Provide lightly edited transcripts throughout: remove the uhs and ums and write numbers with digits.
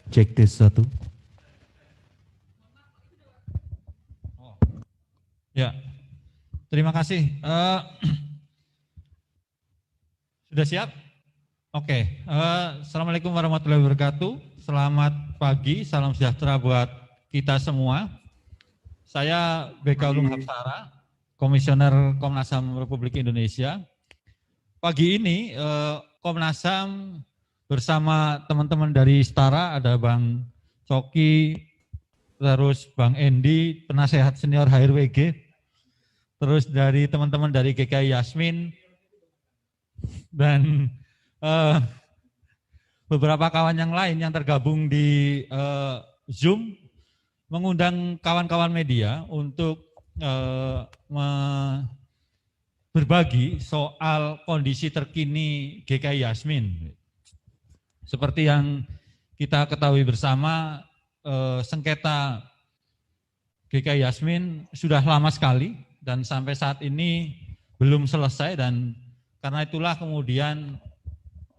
Cek tes 1. Ya, terima kasih. Sudah siap? Oke. Assalamualaikum warahmatullahi wabarakatuh. Selamat pagi, salam sejahtera buat kita semua. Saya BK Ulung Hapsara, Komisioner Komnas HAM Republik Indonesia. Pagi ini Komnas HAM bersama teman-teman dari Setara, ada Bang Coki, terus Bang Endi, penasehat senior HRWG, terus dari teman-teman dari GKI Yasmin, dan beberapa kawan yang lain yang tergabung di Zoom, mengundang kawan-kawan media untuk berbagi soal kondisi terkini GKI Yasmin. Seperti yang kita ketahui bersama, sengketa GKI Yasmin sudah lama sekali dan sampai saat ini belum selesai, dan karena itulah kemudian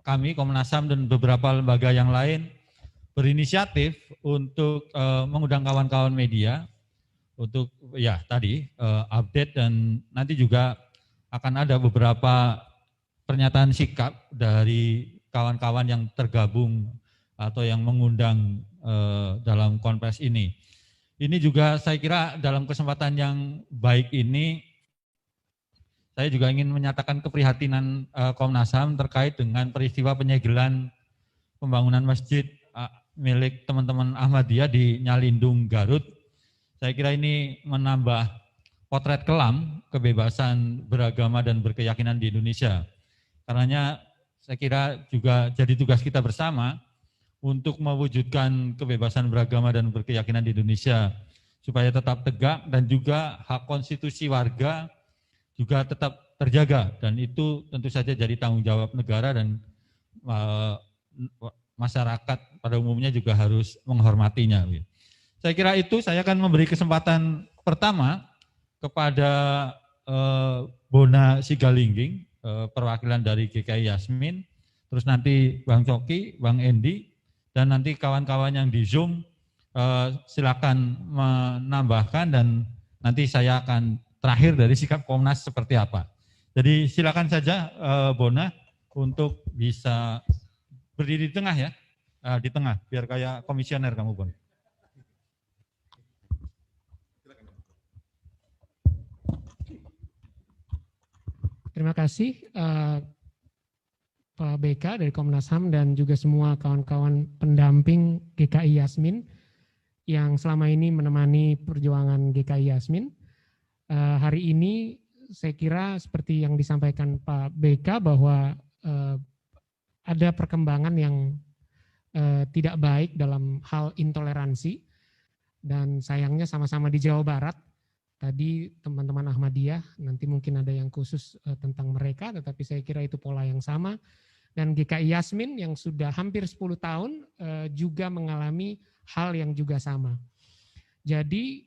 kami Komnas HAM dan beberapa lembaga yang lain berinisiatif untuk mengundang kawan-kawan media untuk tadi update, dan nanti juga akan ada beberapa pernyataan sikap dari kawan-kawan yang tergabung atau yang mengundang dalam konferensi ini. Ini juga saya kira dalam kesempatan yang baik ini, saya juga ingin menyatakan keprihatinan Komnas HAM terkait dengan peristiwa penyegelan pembangunan masjid milik teman-teman Ahmadiyah di Nyalindung, Garut. Saya kira ini menambah potret kelam kebebasan beragama dan berkeyakinan di Indonesia. Karenanya saya kira juga jadi tugas kita bersama untuk mewujudkan kebebasan beragama dan berkeyakinan di Indonesia supaya tetap tegak, dan juga hak konstitusi warga juga tetap terjaga, dan itu tentu saja jadi tanggung jawab negara, dan masyarakat pada umumnya juga harus menghormatinya. Saya kira itu. Saya akan memberi kesempatan pertama kepada Bona Sigalingging, perwakilan dari GKI Yasmin, terus nanti Bang Coki, Bang Endi, dan nanti kawan-kawan yang di Zoom silakan menambahkan, dan nanti saya akan terakhir dari sikap Komnas seperti apa. Jadi silakan saja Bona untuk bisa berdiri di tengah ya, di tengah, biar kayak komisioner kamu, Bon. Terima kasih Pak BK dari Komnas HAM dan juga semua kawan-kawan pendamping GKI Yasmin yang selama ini menemani perjuangan GKI Yasmin. Hari ini saya kira seperti yang disampaikan Pak BK bahwa ada perkembangan yang tidak baik dalam hal intoleransi, dan sayangnya sama-sama di Jawa Barat. Tadi teman-teman Ahmadiyah, nanti mungkin ada yang khusus tentang mereka, tetapi saya kira itu pola yang sama. Dan GKI Yasmin yang sudah hampir 10 tahun juga mengalami hal yang juga sama. Jadi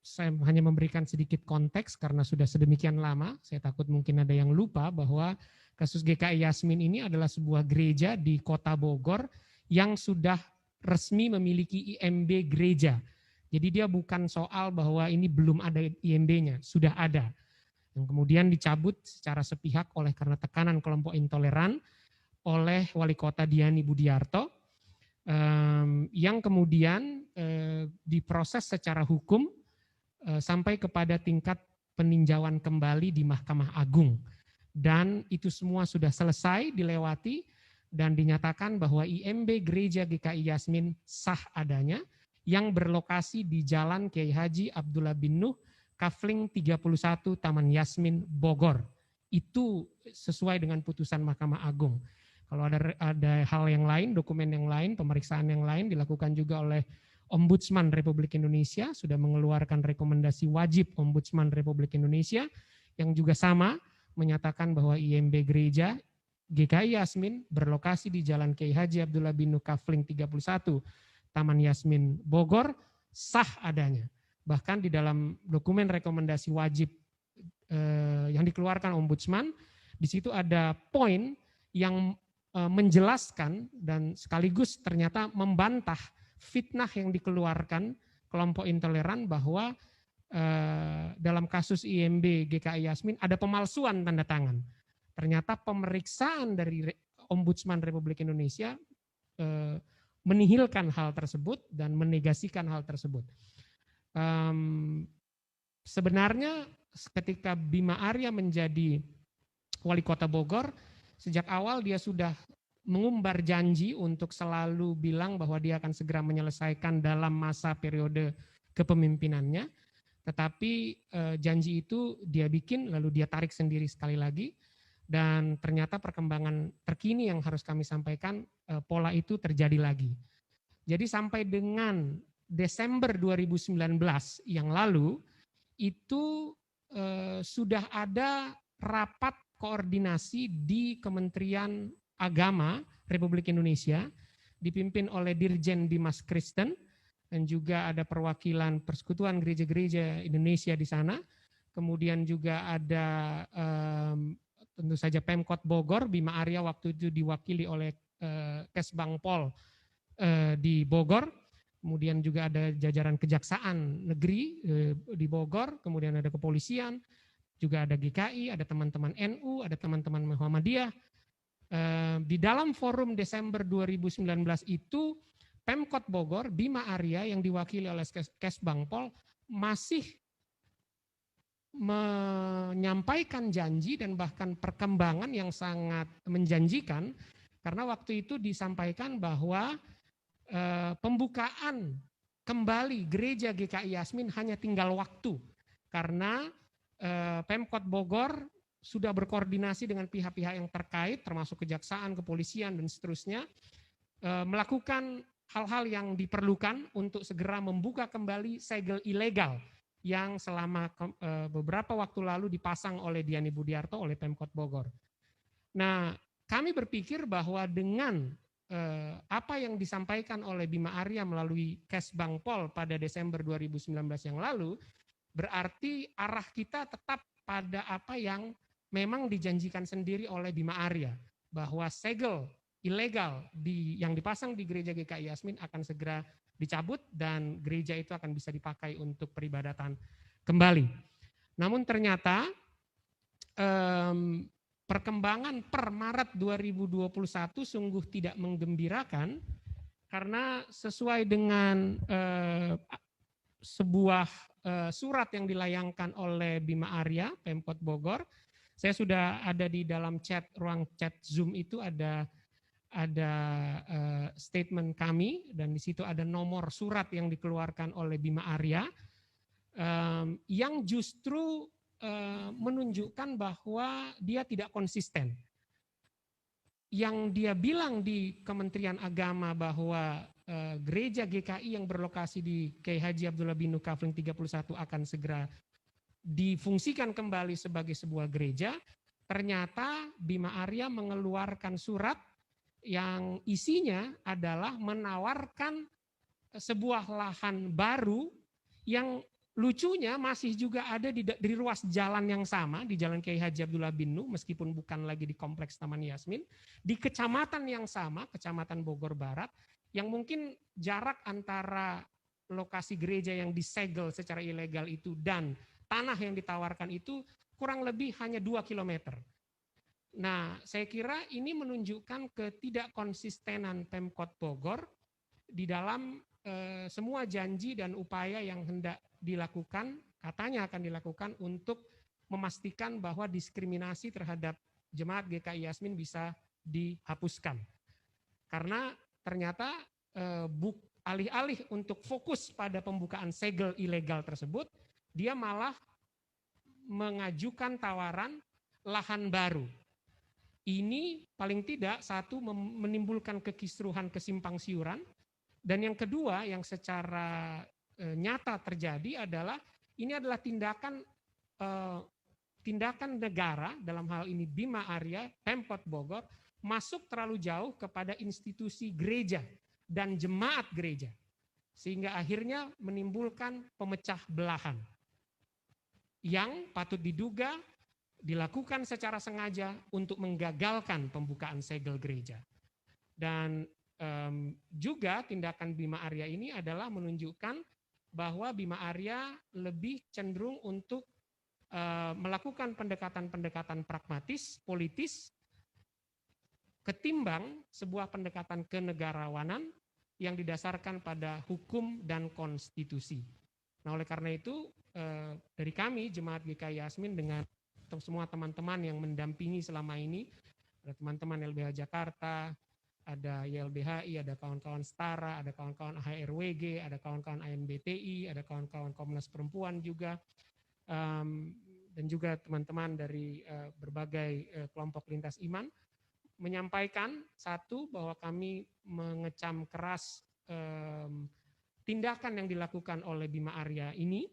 saya hanya memberikan sedikit konteks karena sudah sedemikian lama, saya takut mungkin ada yang lupa bahwa kasus GKI Yasmin ini adalah sebuah gereja di Kota Bogor yang sudah resmi memiliki IMB gereja. Jadi dia bukan soal bahwa ini belum ada IMB-nya, sudah ada. Yang kemudian dicabut secara sepihak oleh karena tekanan kelompok intoleran oleh Wali Kota Diani Budiarto, yang kemudian diproses secara hukum sampai kepada tingkat peninjauan kembali di Mahkamah Agung. Dan itu semua sudah selesai dilewati dan dinyatakan bahwa IMB Gereja GKI Yasmin sah adanya, yang berlokasi di Jalan Kiai Haji Abdullah bin Nuh, Kafling 31, Taman Yasmin, Bogor. Itu sesuai dengan putusan Mahkamah Agung. Kalau ada hal yang lain, dokumen yang lain, pemeriksaan yang lain dilakukan juga oleh Ombudsman Republik Indonesia, sudah mengeluarkan rekomendasi wajib Ombudsman Republik Indonesia, yang juga sama menyatakan bahwa IMB Gereja GKI Yasmin berlokasi di Jalan Kiai Haji Abdullah bin Nuh, Kafling 31, Taman Yasmin, Bogor, sah adanya. Bahkan di dalam dokumen rekomendasi wajib yang dikeluarkan Ombudsman, di situ ada poin yang menjelaskan dan sekaligus ternyata membantah fitnah yang dikeluarkan kelompok intoleran bahwa dalam kasus IMB GKI Yasmin ada pemalsuan tanda tangan. Ternyata pemeriksaan dari Ombudsman Republik Indonesia menihilkan hal tersebut dan menegasikan hal tersebut. Sebenarnya ketika Bima Arya menjadi wali kota Bogor, sejak awal dia sudah mengumbar janji untuk selalu bilang bahwa dia akan segera menyelesaikan dalam masa periode kepemimpinannya. Tetapi janji itu dia bikin lalu dia tarik sendiri sekali lagi. Dan ternyata perkembangan terkini yang harus kami sampaikan, pola itu terjadi lagi. Jadi sampai dengan Desember 2019 yang lalu, itu sudah ada rapat koordinasi di Kementerian Agama Republik Indonesia, dipimpin oleh Dirjen Dimas Kristen, dan juga ada perwakilan Persekutuan Gereja-Gereja Indonesia di sana. Kemudian juga ada tentu saja Pemkot Bogor, Bima Arya waktu itu diwakili oleh Kesbangpol di Bogor. Kemudian juga ada jajaran Kejaksaan Negeri di Bogor, kemudian ada kepolisian, juga ada GKI, ada teman-teman NU, ada teman-teman Muhammadiyah. Di dalam forum Desember 2019 itu, Pemkot Bogor, Bima Arya yang diwakili oleh Kesbangpol masih menyampaikan janji dan bahkan perkembangan yang sangat menjanjikan, karena waktu itu disampaikan bahwa pembukaan kembali gereja GKI Yasmin hanya tinggal waktu, karena Pemkot Bogor sudah berkoordinasi dengan pihak-pihak yang terkait termasuk kejaksaan, kepolisian dan seterusnya, melakukan hal-hal yang diperlukan untuk segera membuka kembali segel ilegal yang selama beberapa waktu lalu dipasang oleh Diani Budiarto oleh Pemkot Bogor. Nah, kami berpikir bahwa dengan apa yang disampaikan oleh Bima Arya melalui Kesbangpol pada Desember 2019 yang lalu, berarti arah kita tetap pada apa yang memang dijanjikan sendiri oleh Bima Arya, bahwa segel ilegal yang dipasang di gereja GKI Yasmin akan segera dicabut dan gereja itu akan bisa dipakai untuk peribadatan kembali. Namun ternyata perkembangan per Maret 2021 sungguh tidak menggembirakan, karena sesuai dengan sebuah surat yang dilayangkan oleh Bima Arya, Pemkot Bogor, saya sudah ada di dalam ruang chat Zoom itu ada statement kami, dan di situ ada nomor surat yang dikeluarkan oleh Bima Arya yang justru menunjukkan bahwa dia tidak konsisten. Yang dia bilang di Kementerian Agama bahwa gereja GKI yang berlokasi di Kiai Haji Abdullah bin Nuh Kafling 31 akan segera difungsikan kembali sebagai sebuah gereja, ternyata Bima Arya mengeluarkan surat yang isinya adalah menawarkan sebuah lahan baru yang lucunya masih juga ada di ruas jalan yang sama, di Jalan Kiai Haji Abdullah bin Nuh, meskipun bukan lagi di Kompleks Taman Yasmin, di kecamatan yang sama, Kecamatan Bogor Barat, yang mungkin jarak antara lokasi gereja yang disegel secara ilegal itu dan tanah yang ditawarkan itu kurang lebih hanya 2 kilometer. Nah, saya kira ini menunjukkan ketidakkonsistenan Pemkot Bogor di dalam semua janji dan upaya yang hendak dilakukan, katanya akan dilakukan untuk memastikan bahwa diskriminasi terhadap jemaat GKI Yasmin bisa dihapuskan. Karena ternyata alih-alih untuk fokus pada pembukaan segel ilegal tersebut, dia malah mengajukan tawaran lahan baru. Ini paling tidak satu menimbulkan kekisruhan, kesimpang siuran, dan yang kedua yang secara nyata terjadi adalah ini adalah tindakan negara, dalam hal ini Bima Arya, Pemkot Bogor, masuk terlalu jauh kepada institusi gereja dan jemaat gereja, sehingga akhirnya menimbulkan pemecah belahan yang patut diduga dilakukan secara sengaja untuk menggagalkan pembukaan segel gereja. Dan juga tindakan Bima Arya ini adalah menunjukkan bahwa Bima Arya lebih cenderung untuk melakukan pendekatan-pendekatan pragmatis, politis, ketimbang sebuah pendekatan kenegarawanan yang didasarkan pada hukum dan konstitusi. Nah, oleh karena itu dari kami Jemaat GKI Yasmin dengan semua teman-teman yang mendampingi selama ini, ada teman-teman LBH Jakarta, ada YLBHI, ada kawan-kawan Setara, ada kawan-kawan HRWG, ada kawan-kawan ANBTI, ada kawan-kawan Komnas Perempuan juga, dan juga teman-teman dari berbagai kelompok lintas iman, menyampaikan satu, bahwa kami mengecam keras tindakan yang dilakukan oleh Bima Arya ini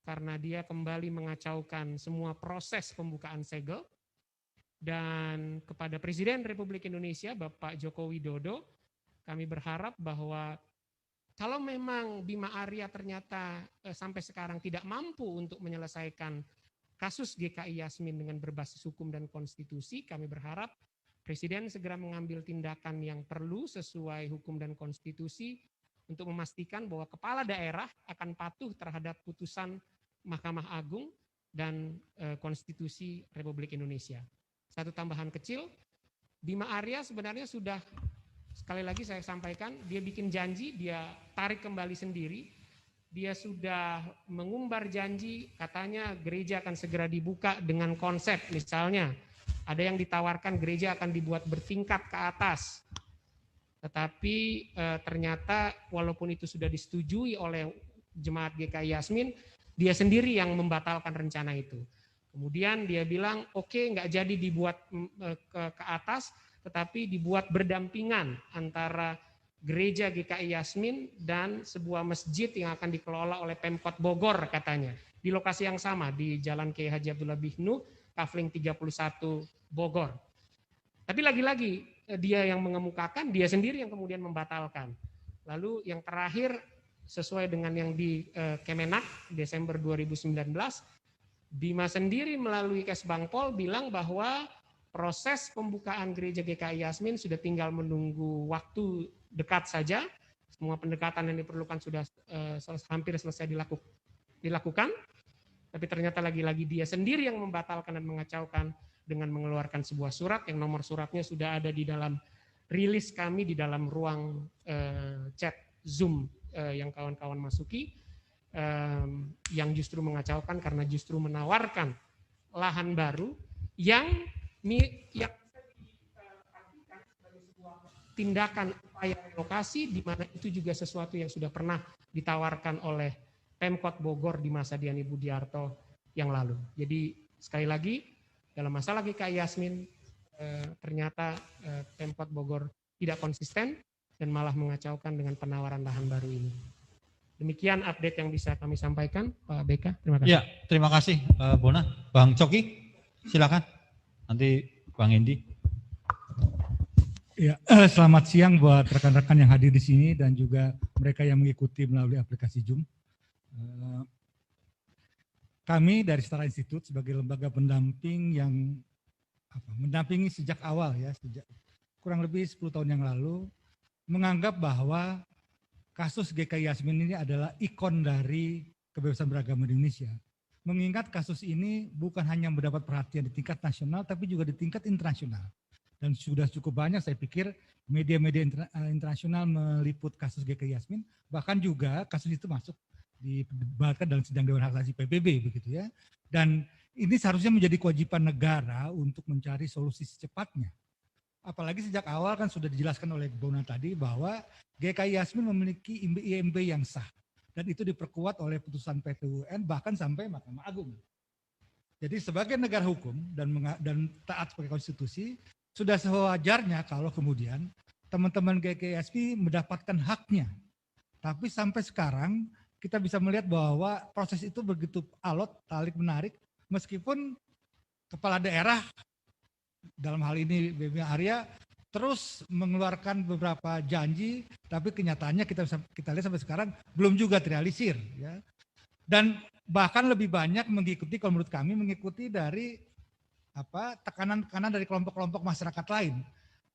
karena dia kembali mengacaukan semua proses pembukaan segel. Dan kepada Presiden Republik Indonesia Bapak Joko Widodo, kami berharap bahwa kalau memang Bima Arya ternyata sampai sekarang tidak mampu untuk menyelesaikan kasus GKI Yasmin dengan berbasis hukum dan konstitusi, kami berharap Presiden segera mengambil tindakan yang perlu sesuai hukum dan konstitusi untuk memastikan bahwa kepala daerah akan patuh terhadap putusan Mahkamah Agung dan konstitusi Republik Indonesia. Satu tambahan kecil, Bima Arya sebenarnya sudah, sekali lagi saya sampaikan, dia bikin janji, dia tarik kembali sendiri. Dia sudah mengumbar janji, katanya gereja akan segera dibuka dengan konsep, misalnya ada yang ditawarkan gereja akan dibuat bertingkat ke atas. Tetapi ternyata walaupun itu sudah disetujui oleh Jemaat GKI Yasmin, dia sendiri yang membatalkan rencana itu. Kemudian dia bilang, oke, nggak jadi dibuat ke atas, tetapi dibuat berdampingan antara gereja GKI Yasmin dan sebuah masjid yang akan dikelola oleh Pemkot Bogor katanya. Di lokasi yang sama, di Jalan Kiai Haji Abdullah Bihnu, Kafling 31 Bogor. Tapi lagi-lagi dia yang mengemukakan, dia sendiri yang kemudian membatalkan. Lalu yang terakhir, sesuai dengan yang di Kemenak Desember 2019, Bima sendiri melalui Kesbangpol bilang bahwa proses pembukaan gereja GKI Yasmin sudah tinggal menunggu waktu dekat saja. Semua pendekatan yang diperlukan sudah hampir selesai dilakukan. Tapi ternyata lagi-lagi dia sendiri yang membatalkan dan mengacaukan dengan mengeluarkan sebuah surat yang nomor suratnya sudah ada di dalam rilis kami di dalam ruang chat Zoom yang kawan-kawan masuki, yang justru mengacaukan karena justru menawarkan lahan baru yang tindakan upaya relokasi, di mana itu juga sesuatu yang sudah pernah ditawarkan oleh Pemkot Bogor di masa Diani Budiarto yang lalu. Jadi sekali lagi dalam masalah GKI Yasmin ternyata Pemkot Bogor tidak konsisten dan malah mengacaukan dengan penawaran lahan baru ini. Demikian update yang bisa kami sampaikan, Pak BK. Terima kasih. Ya, terima kasih Bona. Bang Coki, silakan. Nanti Bang Endi. Ya, selamat siang buat rekan-rekan yang hadir di sini dan juga mereka yang mengikuti melalui aplikasi Zoom. Kami dari Setara Institute sebagai lembaga pendamping yang mendampingi sejak awal ya, sejak kurang lebih 10 tahun yang lalu, menganggap bahwa kasus GKI Yasmin ini adalah ikon dari kebebasan beragama di Indonesia. Mengingat kasus ini bukan hanya mendapat perhatian di tingkat nasional, tapi juga di tingkat internasional. Dan sudah cukup banyak saya pikir media-media internasional meliput kasus GKI Yasmin, bahkan juga kasus itu masuk didebatkan dalam sidang Dewan Hak Asasi PBB begitu ya. Dan ini seharusnya menjadi kewajiban negara untuk mencari solusi secepatnya. Apalagi sejak awal kan sudah dijelaskan oleh Bona tadi bahwa GKI Yasmin memiliki IMB yang sah dan itu diperkuat oleh putusan PT UN bahkan sampai Mahkamah Agung. Jadi sebagai negara hukum dan taat sebagai konstitusi, sudah sewajarnya kalau kemudian teman-teman GKI Yasmin mendapatkan haknya. Tapi sampai sekarang kita bisa melihat bahwa proses itu begitu alot, tarik-menarik, meskipun kepala daerah dalam hal ini Bima Arya terus mengeluarkan beberapa janji, tapi kenyataannya kita lihat sampai sekarang belum juga terrealisir. Ya. Dan bahkan lebih banyak mengikuti, kalau menurut kami mengikuti dari tekanan-tekanan dari kelompok-kelompok masyarakat lain.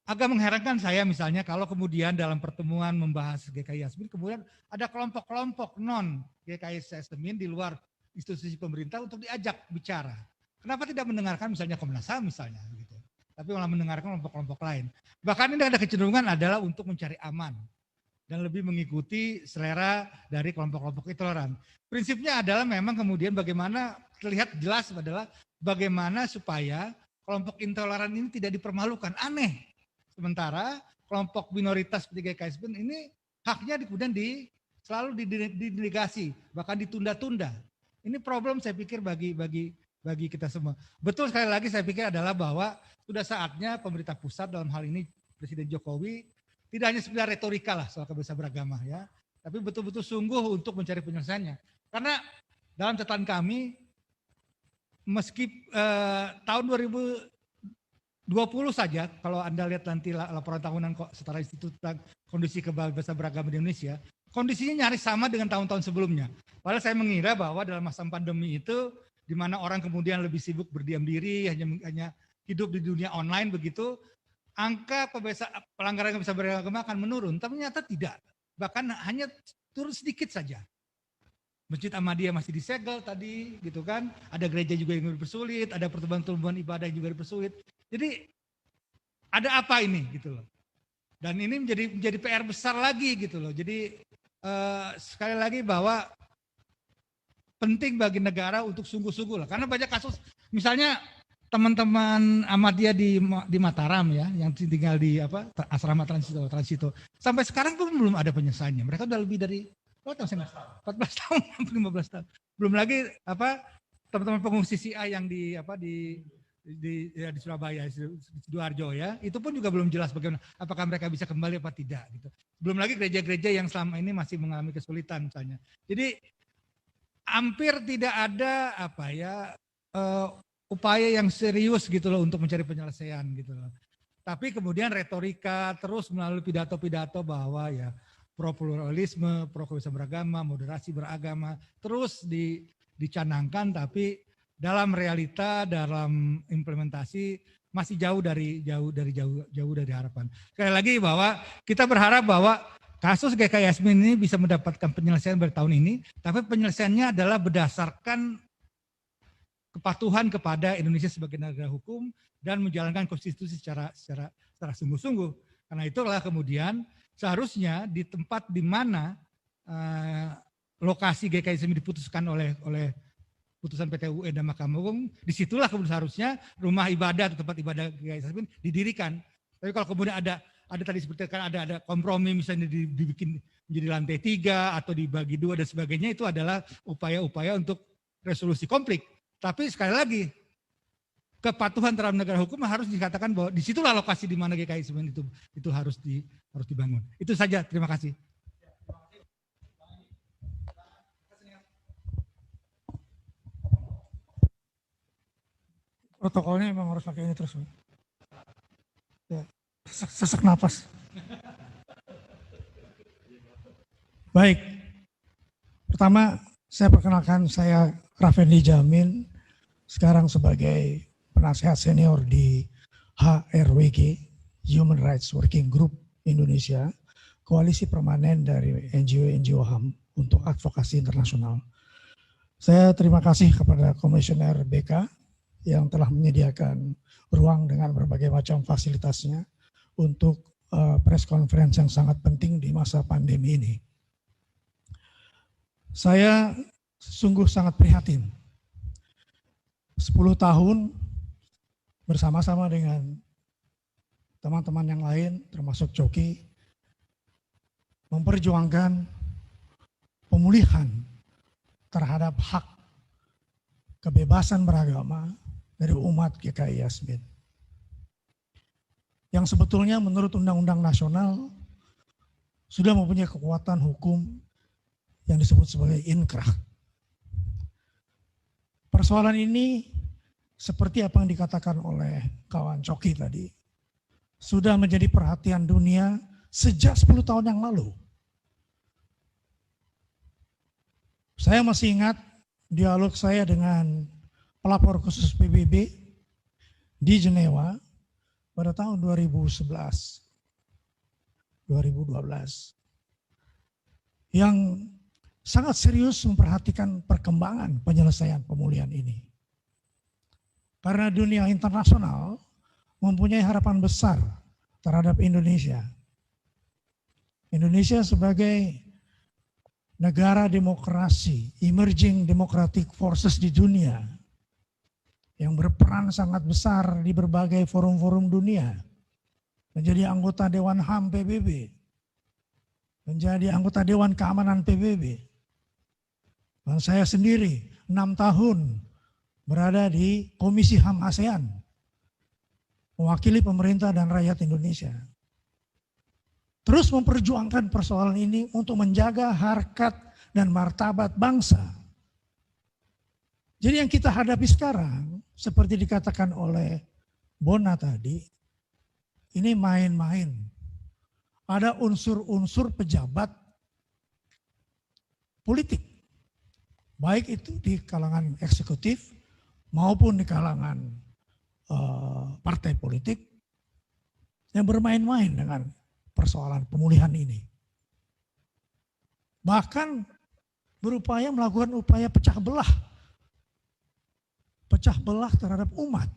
Agak mengherankan saya misalnya kalau kemudian dalam pertemuan membahas GKI Yasmin kemudian ada kelompok-kelompok non GKI Yasmin di luar institusi pemerintah untuk diajak bicara. Kenapa tidak mendengarkan misalnya Komnas HAM misalnya gitu. Tapi malah mendengarkan kelompok-kelompok lain. Bahkan ini ada kecenderungan adalah untuk mencari aman dan lebih mengikuti selera dari kelompok-kelompok intoleran. Prinsipnya adalah memang kemudian bagaimana terlihat jelas adalah bagaimana supaya kelompok intoleran ini tidak dipermalukan. Aneh. Sementara kelompok minoritas seperti GKI Yasmin ini haknya kemudian selalu dinegasi, bahkan ditunda-tunda. Ini problem saya pikir bagi kita semua. Betul sekali lagi saya pikir adalah bahwa sudah saatnya pemerintah pusat dalam hal ini Presiden Jokowi tidak hanya sekedar retorika lah soal kebebasan beragama ya, tapi betul-betul sungguh untuk mencari penyelesaiannya. Karena dalam catatan kami meski tahun 2020 saja, kalau Anda lihat nanti laporan tahunan Setara Institut tentang kondisi kebebasan beragama di Indonesia, kondisinya nyaris sama dengan tahun-tahun sebelumnya. Padahal saya mengira bahwa dalam masa pandemi itu, di mana orang kemudian lebih sibuk berdiam diri, hanya hidup di dunia online begitu, angka pelanggaran kebebasan beragama akan menurun. Tapi ternyata tidak, bahkan hanya turun sedikit saja. Masjid Ahmadiyah masih disegel tadi, gitu kan? Ada gereja juga yang dipersulit, ada pertemuan-pertemuan ibadah yang juga dipersulit. Jadi ada apa ini, gitu loh? Dan ini menjadi PR besar lagi, gitu loh. Jadi sekali lagi bahwa penting bagi negara untuk sungguh-sungguh lah, karena banyak kasus, misalnya teman-teman Ahmadiyah di Mataram ya, yang tinggal di asrama transito, sampai sekarang pun belum ada penyelesaiannya. Mereka udah lebih dari 14 tahun, 15 tahun. Belum lagi teman-teman pengungsi Syiah yang di Surabaya, di Sidoarjo ya, itu pun juga belum jelas bagaimana apakah mereka bisa kembali apa tidak gitu. Belum lagi gereja-gereja yang selama ini masih mengalami kesulitan misalnya. Jadi hampir tidak ada upaya yang serius gitu loh untuk mencari penyelesaian gitu loh. Tapi kemudian retorika terus melalui pidato-pidato bahwa ya pro-pluralisme, pro-kebebasan beragama, moderasi beragama terus dicanangkan, tapi dalam realita, dalam implementasi masih jauh dari harapan. Sekali lagi bahwa kita berharap bahwa kasus GKI Yasmin ini bisa mendapatkan penyelesaian pada tahun ini, tapi penyelesaiannya adalah berdasarkan kepatuhan kepada Indonesia sebagai negara hukum dan menjalankan konstitusi secara sungguh-sungguh. Karena itulah kemudian seharusnya di tempat di mana lokasi GKI Yasmin diputuskan oleh putusan PT UN dan Mahkamah Agung, disitulah kemudian seharusnya rumah ibadah atau tempat ibadah GKI Yasmin didirikan. Tapi kalau kemudian ada tadi seperti kan ada kompromi misalnya dibikin menjadi lantai 3 atau dibagi 2 dan sebagainya, itu adalah upaya-upaya untuk resolusi konflik. Tapi sekali lagi kepatuhan terhadap negara hukum harus dikatakan bahwa disitulah lokasi di mana GKI Yasmin itu harus dibangun. Itu saja, terima kasih. Protokolnya memang harus pakai ini terus. Ya, sesak napas. Baik, pertama saya perkenalkan, saya Rafendi Jamin, sekarang sebagai penasihat senior di HRWG, Human Rights Working Group Indonesia, koalisi permanen dari NGO HAM untuk advokasi internasional. Saya terima kasih kepada Komisioner BK yang telah menyediakan ruang dengan berbagai macam fasilitasnya untuk press conference yang sangat penting di masa pandemi ini. Saya sungguh sangat prihatin. 10 tahun bersama-sama dengan teman-teman yang lain, termasuk Coki, memperjuangkan pemulihan terhadap hak kebebasan beragama dari umat GKI Yasmin. Yang sebetulnya menurut Undang-Undang Nasional sudah mempunyai kekuatan hukum yang disebut sebagai inkrah. Persoalan ini seperti apa yang dikatakan oleh kawan Coki tadi, sudah menjadi perhatian dunia sejak 10 tahun yang lalu. Saya masih ingat dialog saya dengan pelapor khusus PBB di Jenewa pada tahun 2011, 2012 yang sangat serius memperhatikan perkembangan penyelesaian pemulihan ini. Karena dunia internasional mempunyai harapan besar terhadap Indonesia. Indonesia sebagai negara demokrasi, emerging democratic forces di dunia, yang berperan sangat besar di berbagai forum-forum dunia, menjadi anggota Dewan HAM PBB, menjadi anggota Dewan Keamanan PBB. Dan saya sendiri 6 tahun berada di Komisi HAM ASEAN, mewakili pemerintah dan rakyat Indonesia. Terus memperjuangkan persoalan ini untuk menjaga harkat dan martabat bangsa. Jadi yang kita hadapi sekarang, seperti dikatakan oleh Bona tadi, ini main-main. Ada unsur-unsur pejabat politik, baik itu di kalangan eksekutif maupun di kalangan partai politik yang bermain-main dengan persoalan pemulihan ini. Bahkan berupaya melakukan upaya pecah belah terhadap umat.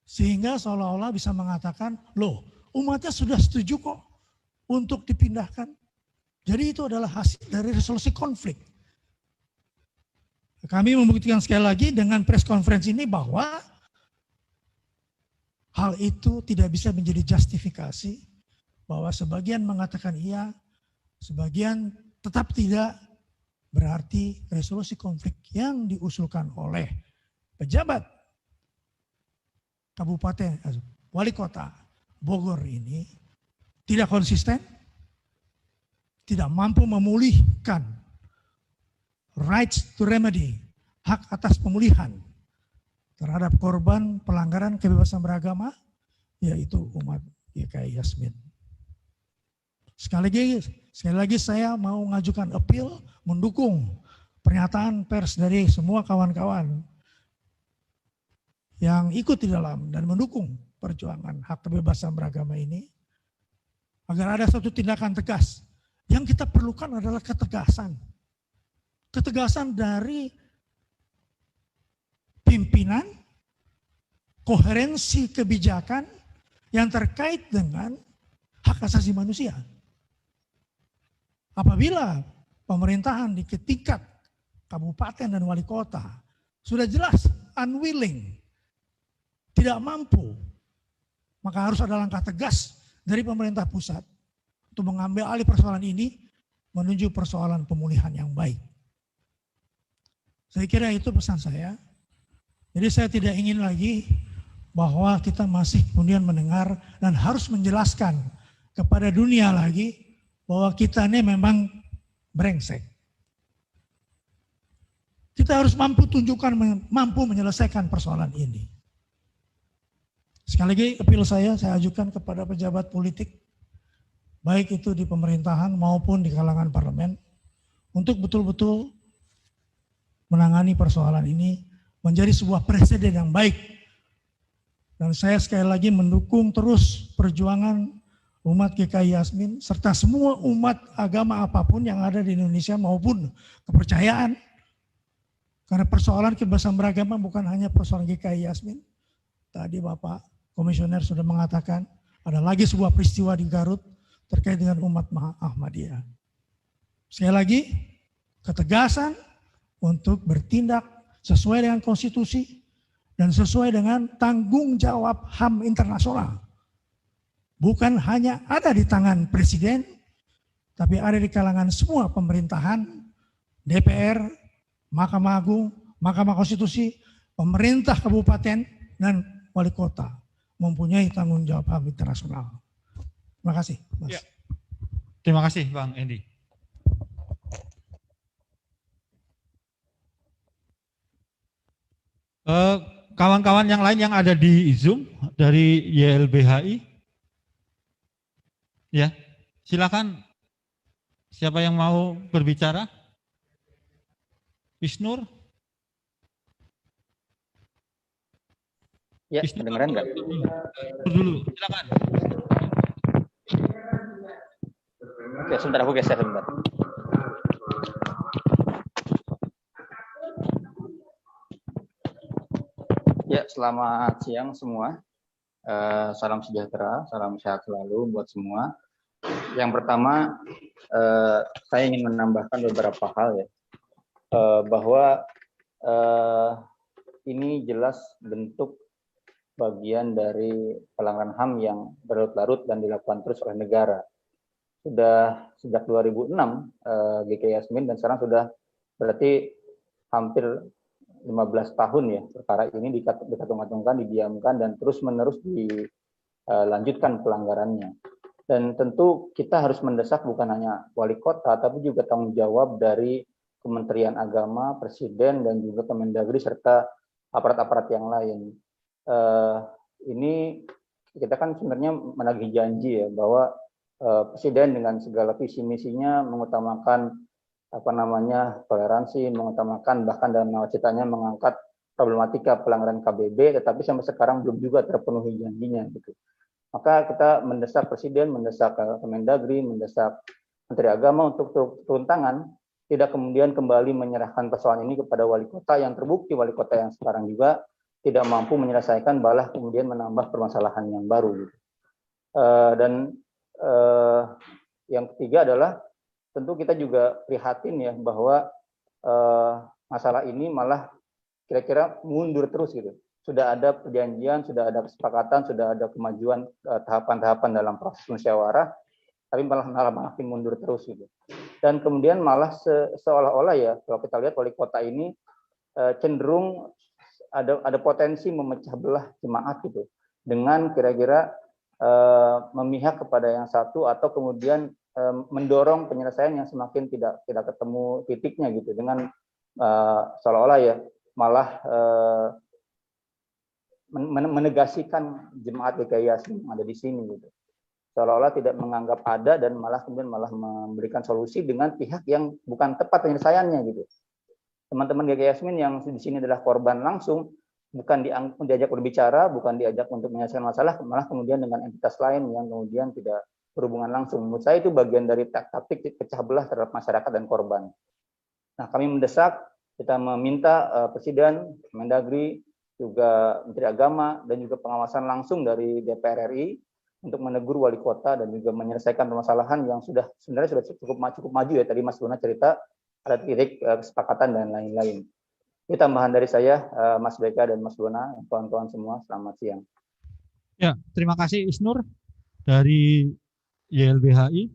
Sehingga seolah-olah bisa mengatakan, loh umatnya sudah setuju kok untuk dipindahkan. Jadi itu adalah hasil dari resolusi konflik. Kami membuktikan sekali lagi dengan press conference ini bahwa hal itu tidak bisa menjadi justifikasi, bahwa sebagian mengatakan iya, sebagian tetap tidak, berarti resolusi konflik yang diusulkan oleh pejabat kabupaten, wali kota Bogor ini tidak konsisten, tidak mampu memulihkan rights to remedy, hak atas pemulihan terhadap korban pelanggaran kebebasan beragama, yaitu umat GKI Yasmin. Sekali lagi saya mau mengajukan appeal mendukung pernyataan pers dari semua kawan-kawan yang ikut di dalam dan mendukung perjuangan hak kebebasan beragama ini, agar ada satu tindakan tegas. Yang kita perlukan adalah ketegasan. Ketegasan dari pimpinan, koherensi kebijakan yang terkait dengan hak asasi manusia. Apabila pemerintahan di tingkat kabupaten dan wali kota sudah jelas unwilling, tidak mampu, maka harus ada langkah tegas dari pemerintah pusat untuk mengambil alih persoalan ini menuju persoalan pemulihan yang baik. Saya kira itu pesan saya. Jadi saya tidak ingin lagi bahwa kita masih kemudian mendengar dan harus menjelaskan kepada dunia lagi bahwa kita ini memang brengsek. Kita harus mampu tunjukkan, mampu menyelesaikan persoalan ini. Sekali lagi appeal saya ajukan kepada pejabat politik, baik itu di pemerintahan maupun di kalangan parlemen, untuk betul-betul menangani persoalan ini menjadi sebuah presiden yang baik. Dan saya sekali lagi mendukung terus perjuangan umat GKI Yasmin, serta semua umat agama apapun yang ada di Indonesia maupun kepercayaan. Karena persoalan kebebasan beragama bukan hanya persoalan GKI Yasmin. Tadi Bapak Komisioner sudah mengatakan ada lagi sebuah peristiwa di Garut terkait dengan umat Ahmadiyah. Sekali lagi, ketegasan untuk bertindak sesuai dengan konstitusi dan sesuai dengan tanggung jawab HAM internasional. Bukan hanya ada di tangan presiden, tapi ada di kalangan semua pemerintahan, DPR, Mahkamah Agung, Mahkamah Konstitusi, pemerintah kabupaten, dan wali kota mempunyai tanggung jawab HAM internasional. Terima kasih, Mas. Ya. Terima kasih, Bang Endi. Kawan-kawan yang lain yang ada di Zoom dari YLBHI, ya, silakan. Siapa yang mau berbicara? Isnur? Ya, Isnur kedengeran nggak? dulu, silakan. Oke, sebentar aku geser sebentar. Ya, selamat siang semua. Salam sejahtera, salam sehat selalu buat semua. Yang pertama, saya ingin menambahkan beberapa hal ya, bahwa ini jelas bentuk bagian dari pelanggaran HAM yang berlarut-larut dan dilakukan terus oleh negara. Sudah sejak 2006 GKI Yasmin dan sekarang sudah berarti hampir 15 tahun ya perkara ini dikatung-katungkan, didiamkan dan terus-menerus dilanjutkan pelanggarannya. Dan tentu kita harus mendesak bukan hanya wali kota tapi juga tanggung jawab dari Kementerian Agama, Presiden dan juga Kemendagri serta aparat-aparat yang lain. Ini kita kan sebenarnya menagih janji ya bahwa Presiden dengan segala visi misinya mengutamakan toleransi, mengutamakan bahkan dalam nawacitanya mengangkat problematika pelanggaran KBB, tetapi sampai sekarang belum juga terpenuhi janjinya gitu. Maka kita mendesak Presiden, mendesak Kemendagri, mendesak Menteri Agama untuk turun tangan, tidak kemudian kembali menyerahkan persoalan ini kepada wali kota yang terbukti wali kota yang sekarang juga tidak mampu menyelesaikan, malah kemudian menambah permasalahan yang baru gitu. Dan yang ketiga adalah tentu kita juga prihatin ya bahwa masalah ini malah kira-kira mundur terus gitu. Sudah ada perjanjian, sudah ada kesepakatan, sudah ada kemajuan tahapan-tahapan dalam proses musyawarah, tapi malah makin mundur terus gitu. Dan kemudian malah seolah-olah ya kalau kita lihat wali kota ini cenderung ada potensi memecah belah jemaat gitu dengan kira-kira memihak kepada yang satu atau kemudian mendorong penyelesaian yang semakin tidak ketemu titiknya gitu dengan seolah-olah ya malah menegasikan jemaat GKI Yasmin yang ada di sini gitu. Seolah-olah tidak menganggap ada dan malah kemudian memberikan solusi dengan pihak yang bukan tepat penyelesaiannya gitu. Teman-teman GKI Yasmin yang di sini adalah korban langsung bukan diajak berbicara, bukan diajak untuk menyelesaikan masalah, malah kemudian dengan entitas lain yang kemudian tidak berhubungan langsung. Menurut saya itu bagian dari taktik pecah belah terhadap masyarakat dan korban. Nah, kami mendesak, kita meminta Presiden, Mendagri, juga Menteri Agama, dan juga pengawasan langsung dari DPR RI untuk menegur wali kota dan juga menyelesaikan permasalahan yang sebenarnya sudah cukup maju ya. Tadi Mas Luna cerita ada titik kesepakatan dan lain-lain. Ini tambahan dari saya, Mas Beka dan Mas Luna, kawan-kawan semua, selamat siang. Ya, terima kasih Isnur dari YLBHI.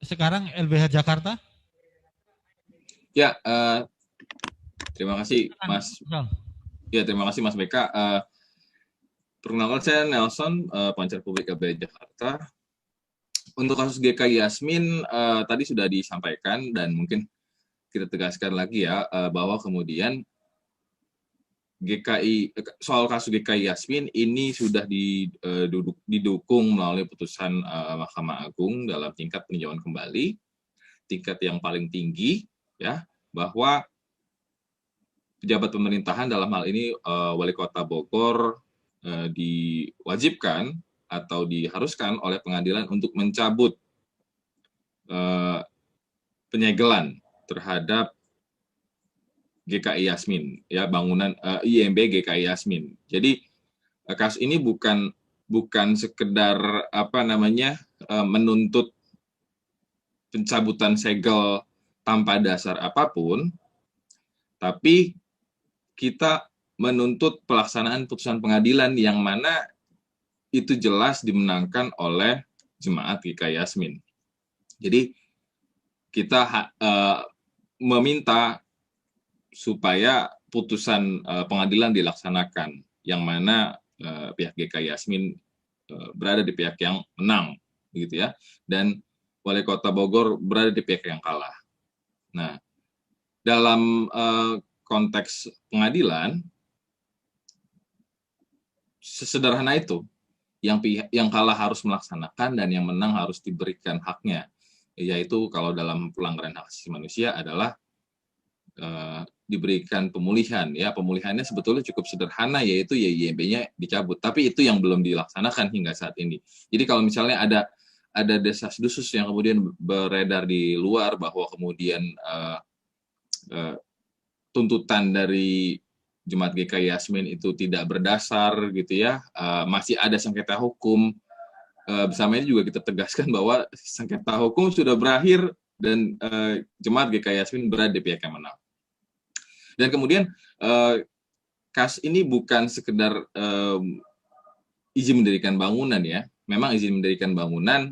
Sekarang LBH Jakarta. Ya, terima kasih Mas. Ya, terima kasih Mas Beka. Perkenalkan saya Nelson, Pengacara Publik LBH Jakarta. Untuk kasus GKI Yasmin tadi sudah disampaikan dan mungkin kita tegaskan lagi ya bahwa kemudian soal kasus GKI Yasmin ini sudah didukung melalui putusan Mahkamah Agung dalam tingkat peninjauan kembali, tingkat yang paling tinggi ya, bahwa pejabat pemerintahan dalam hal ini Wali Kota Bogor diwajibkan atau diharuskan oleh pengadilan untuk mencabut penyegelan terhadap GKI Yasmin, ya, bangunan IMB GKI Yasmin. Jadi kasus ini bukan sekedar menuntut pencabutan segel tanpa dasar apapun, tapi kita menuntut pelaksanaan putusan pengadilan yang mana itu jelas dimenangkan oleh jemaat GKI Yasmin. Jadi kita meminta supaya putusan pengadilan dilaksanakan, yang mana pihak GKI Yasmin berada di pihak yang menang, gitu ya, dan Wali Kota Bogor berada di pihak yang kalah. Nah, dalam konteks pengadilan, sesederhana itu, yang kalah harus melaksanakan dan yang menang harus diberikan haknya, yaitu kalau dalam pelanggaran hak asasi manusia adalah diberikan pemulihan. Ya, pemulihannya sebetulnya cukup sederhana, yaitu ya IMB-nya dicabut. Tapi itu yang belum dilaksanakan hingga saat ini. Jadi kalau misalnya ada desas-desus yang kemudian beredar di luar bahwa kemudian tuntutan dari Jemaat GKI Yasmin itu tidak berdasar gitu ya, masih ada sengketa hukum, bersamanya juga kita tegaskan bahwa sengketa hukum sudah berakhir dan Jemaat GKI Yasmin berada di pihak yang menang. Dan kemudian kasus ini bukan sekedar izin mendirikan bangunan ya. Memang izin mendirikan bangunan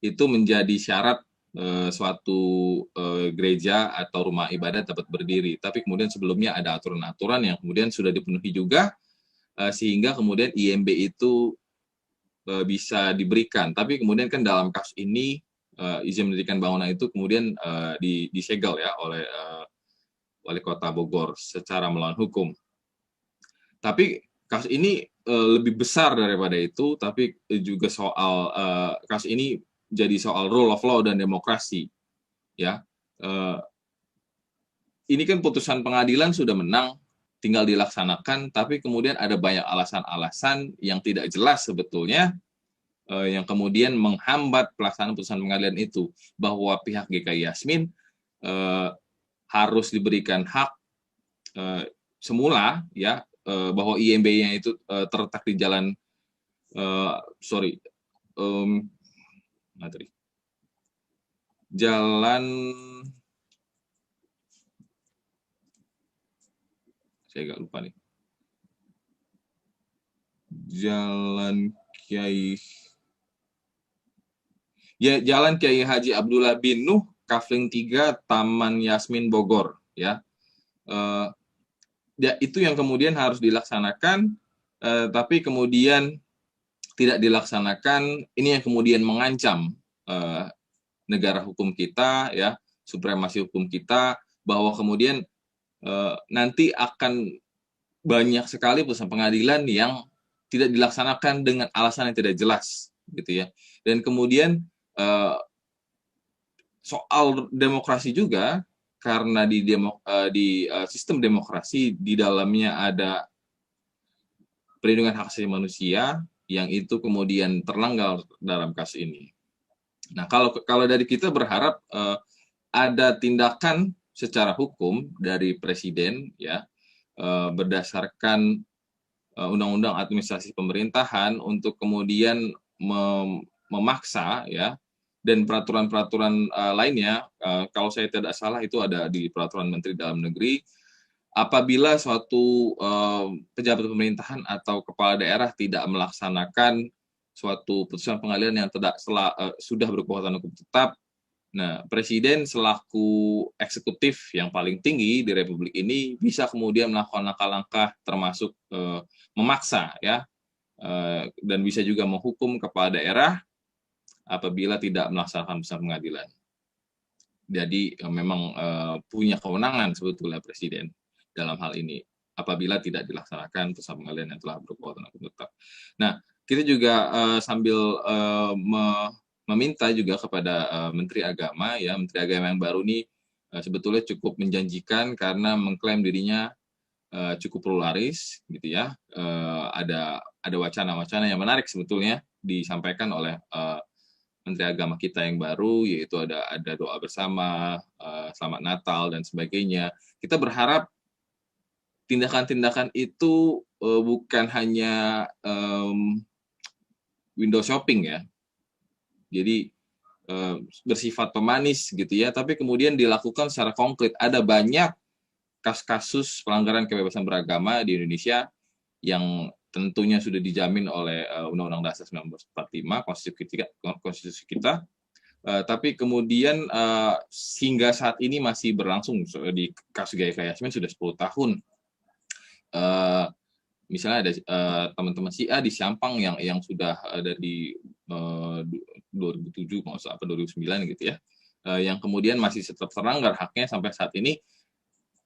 itu menjadi syarat suatu gereja atau rumah ibadah dapat berdiri. Tapi kemudian sebelumnya ada aturan-aturan yang kemudian sudah dipenuhi juga sehingga kemudian IMB itu bisa diberikan. Tapi kemudian kan dalam kasus ini izin mendirikan bangunan itu kemudian disegel ya oleh Wali Kota Bogor secara melawan hukum. Tapi kasus ini lebih besar daripada itu, tapi juga soal kasus ini jadi soal rule of law dan demokrasi. Ya, ini kan putusan pengadilan sudah menang, tinggal dilaksanakan, tapi kemudian ada banyak alasan-alasan yang tidak jelas sebetulnya yang kemudian menghambat pelaksanaan putusan pengadilan itu, bahwa pihak GKI Yasmin harus diberikan hak semula ya, bahwa IMB-nya itu terletak di jalan jalan saya agak lupa nih, Jalan Kiai Haji Abdullah bin Nuh, Kafling 3, Taman Yasmin, Bogor, ya. Ya itu yang kemudian harus dilaksanakan, tapi kemudian tidak dilaksanakan. Ini yang kemudian mengancam negara hukum kita, ya, supremasi hukum kita, bahwa kemudian nanti akan banyak sekali putusan pengadilan yang tidak dilaksanakan dengan alasan yang tidak jelas, gitu ya. Dan kemudian soal demokrasi juga, karena di sistem demokrasi di dalamnya ada perlindungan hak asasi manusia yang itu kemudian terlanggar dalam kasus ini. Nah, kalau dari kita berharap ada tindakan secara hukum dari presiden ya, berdasarkan undang-undang administrasi pemerintahan untuk kemudian memaksa ya, dan peraturan-peraturan lainnya, kalau saya tidak salah itu ada di peraturan Menteri Dalam Negeri, apabila suatu pejabat pemerintahan atau kepala daerah tidak melaksanakan suatu putusan pengadilan yang sudah berkekuatan hukum tetap, nah presiden selaku eksekutif yang paling tinggi di Republik ini bisa kemudian melakukan langkah-langkah termasuk memaksa ya, dan bisa juga menghukum kepala daerah apabila tidak melaksanakan putusan pengadilan. Jadi memang punya kewenangan sebetulnya presiden dalam hal ini apabila tidak dilaksanakan putusan pengadilan yang telah berkekuatan hukum tetap. Nah, kita juga sambil meminta juga kepada Menteri Agama ya, Menteri Agama yang baru ini sebetulnya cukup menjanjikan karena mengklaim dirinya cukup pluralis gitu ya. Ada wacana-wacana yang menarik sebetulnya disampaikan oleh Menteri Agama kita yang baru, yaitu ada doa bersama, selamat Natal dan sebagainya. Kita berharap tindakan-tindakan itu bukan hanya window shopping ya, jadi bersifat pemanis gitu ya, tapi kemudian dilakukan secara konkret. Ada banyak kasus-kasus pelanggaran kebebasan beragama di Indonesia yang tentunya sudah dijamin oleh Undang-Undang Dasar 1945, konstitusi kita, tapi kemudian hingga saat ini masih berlangsung. Di kasus GKI Yasmin sudah 10 tahun. Misalnya ada teman-teman A di Sampang yang sudah ada di 2007 atau 2009 gitu ya, yang kemudian masih tetap terlanggar haknya sampai saat ini.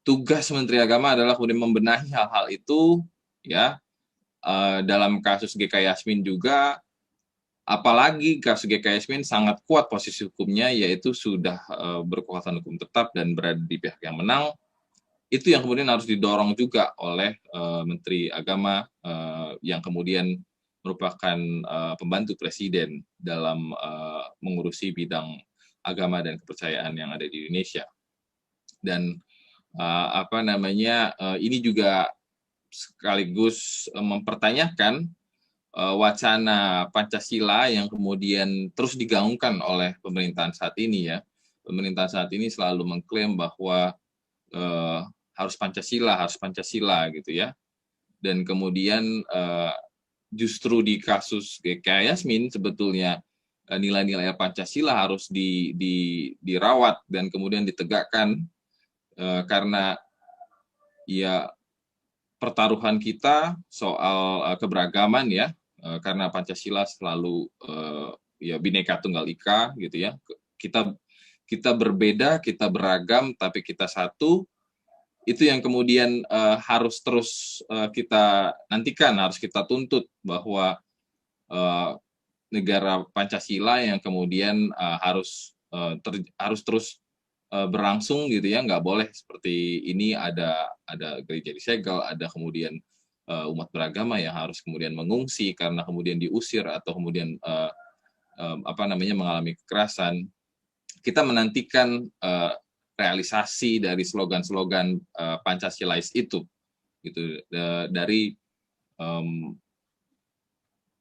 Tugas Menteri Agama adalah kemudian membenahi hal-hal itu ya. Dalam kasus GKI Yasmin juga apalagi kasus GKI Yasmin sangat kuat posisi hukumnya, yaitu sudah berkekuatan hukum tetap dan berada di pihak yang menang. Itu yang kemudian harus didorong juga oleh Menteri Agama yang kemudian merupakan pembantu presiden dalam mengurusi bidang agama dan kepercayaan yang ada di Indonesia. Dan ini juga sekaligus mempertanyakan wacana Pancasila yang kemudian terus digaungkan oleh pemerintahan saat ini ya. Pemerintahan saat ini selalu mengklaim bahwa harus Pancasila gitu ya. Dan kemudian justru di kasus GKI Yasmin sebetulnya nilai-nilai Pancasila harus dirawat dan kemudian ditegakkan karena ya pertaruhan kita soal keberagaman ya, karena Pancasila selalu ya Bhinneka Tunggal Ika gitu ya. Kita berbeda, kita beragam, tapi kita satu. Itu yang kemudian harus terus kita nantikan, harus kita tuntut bahwa negara Pancasila yang kemudian harus terus berlangsung gitu ya, nggak boleh seperti ini ada gereja disegel, ada kemudian umat beragama yang harus kemudian mengungsi karena kemudian diusir atau kemudian mengalami kekerasan. Kita menantikan realisasi dari slogan-slogan Pancasilais itu, gitu, dari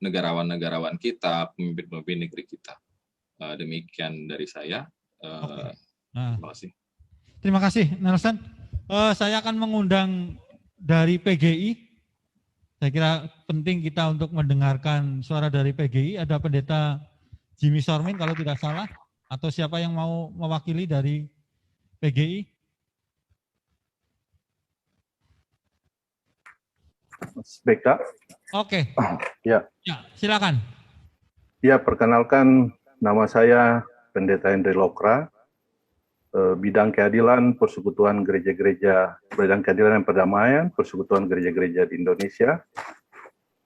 negarawan-negarawan kita, pemimpin-pemimpin negeri kita. Demikian dari saya. Terima kasih. Terima kasih, Nelson. Saya akan mengundang dari PGI. Saya kira penting kita untuk mendengarkan suara dari PGI. Ada Pendeta Jimmy Sormin kalau tidak salah, atau siapa yang mau mewakili dari PGI? Mas BK. Oke. Ya. Ya, silakan. Ya, perkenalkan nama saya Pendeta Henry Lokra, bidang keadilan Persekutuan Gereja-Gereja, bidang keadilan dan perdamaian Persekutuan Gereja-Gereja di Indonesia.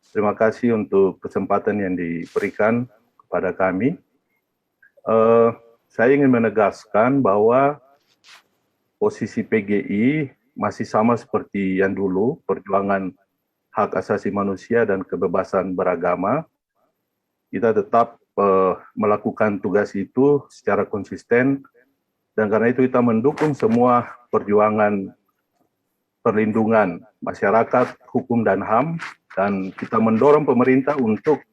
Terima kasih untuk kesempatan yang diberikan kepada kami. Saya ingin menegaskan bahwa posisi PGI masih sama seperti yang dulu, perjuangan hak asasi manusia dan kebebasan beragama. Kita tetap melakukan tugas itu secara konsisten, dan karena itu kita mendukung semua perjuangan perlindungan masyarakat, hukum dan HAM, dan kita mendorong pemerintah untuk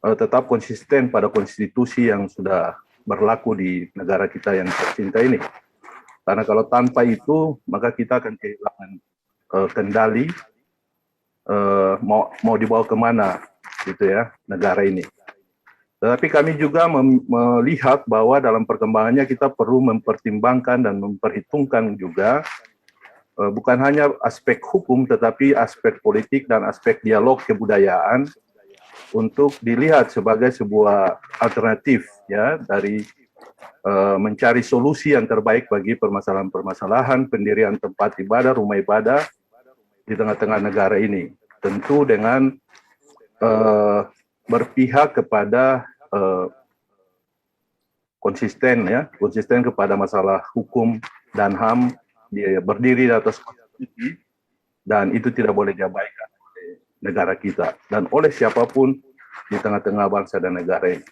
tetap konsisten pada konstitusi yang sudah berlaku di negara kita yang tercinta ini. Karena kalau tanpa itu, maka kita akan kehilangan kendali mau dibawa kemana gitu ya negara ini. Tetapi kami juga melihat bahwa dalam perkembangannya kita perlu mempertimbangkan dan memperhitungkan juga bukan hanya aspek hukum, tetapi aspek politik dan aspek dialog kebudayaan untuk dilihat sebagai sebuah alternatif ya dari mencari solusi yang terbaik bagi permasalahan-permasalahan pendirian tempat ibadah, rumah ibadah di tengah-tengah negara ini. Tentu dengan berpihak kepada konsisten kepada masalah hukum dan HAM, dia berdiri di atas konstitusi, dan itu tidak boleh diabaikan oleh negara kita dan oleh siapapun di tengah-tengah bangsa dan negara ini.